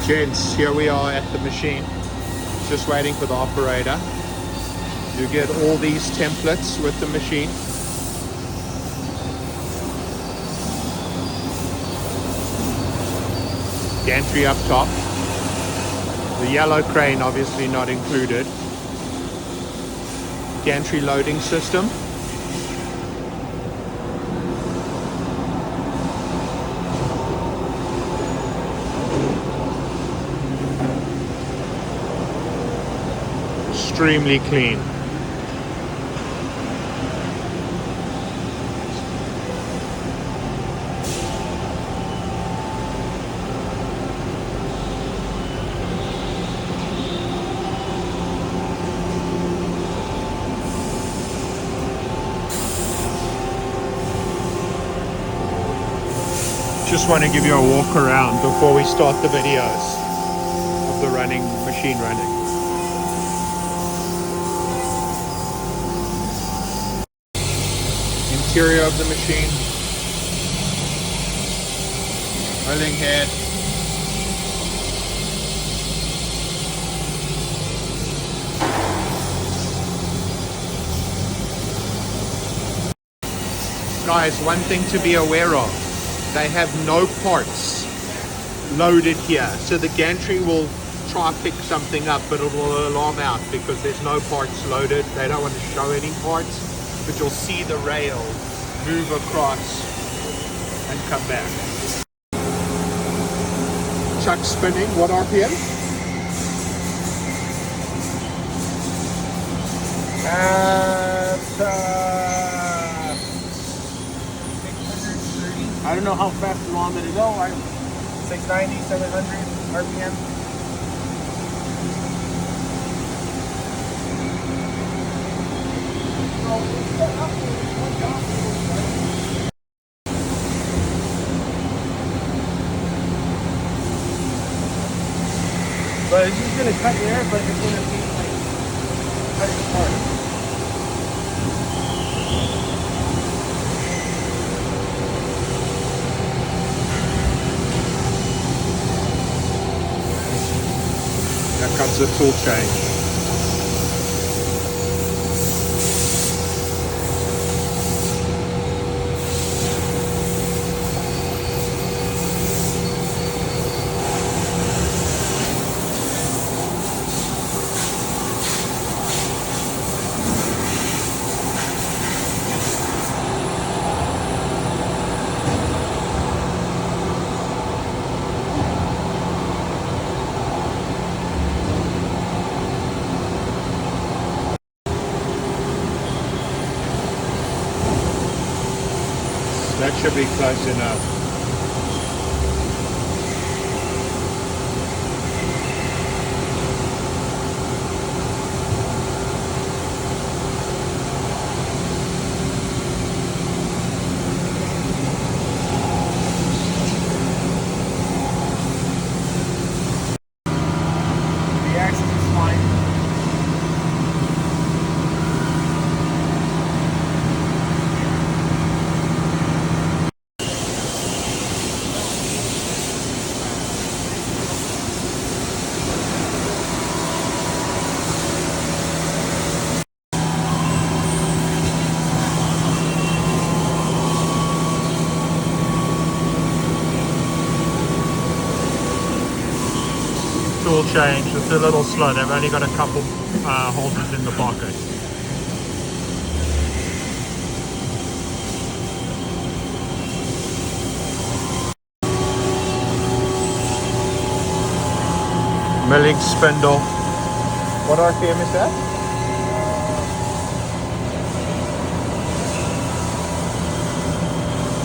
Gents, here we are at the machine, just waiting for the operator. You get all these templates with the machine. Gantry up top. The yellow crane obviously not included. Gantry loading system. Extremely clean. Just want to give you a walk around before we start the videos of the machine running. Interior of the machine, rolling head, guys, one thing to be aware of, they have no parts loaded here, so the gantry will try to pick something up, but it will alarm out because there's no parts loaded. They don't want to show any parts, but you'll see the rail move across and come back. Chuck spinning, what RPM? I don't know how fast you want me to go. 690, 700 RPM. But it's just going to cut the air, but it's going to be like cut it apart. Here comes the tool change. That should be close enough. The axis is fine. Tool change, it's a little slow. They've only got a couple holders in the pocket. Milling spindle. What RPM is that?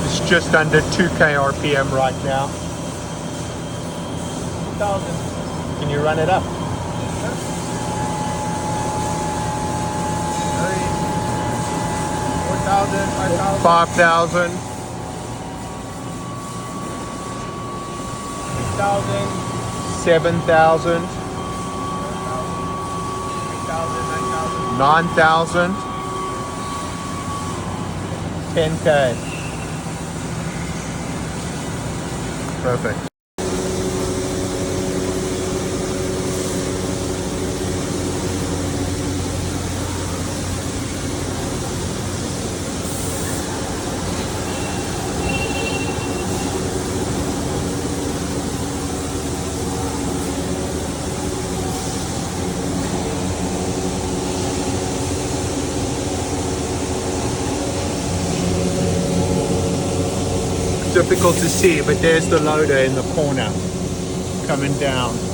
It's just under 2K RPM right now. 1,000. Can you run it up? 4,000, 5,000. 5,000. 6,000. 7,000. 8,000, 9,000. 9,000. 10K. Perfect. difficult to see, but there's the loader in the corner coming down.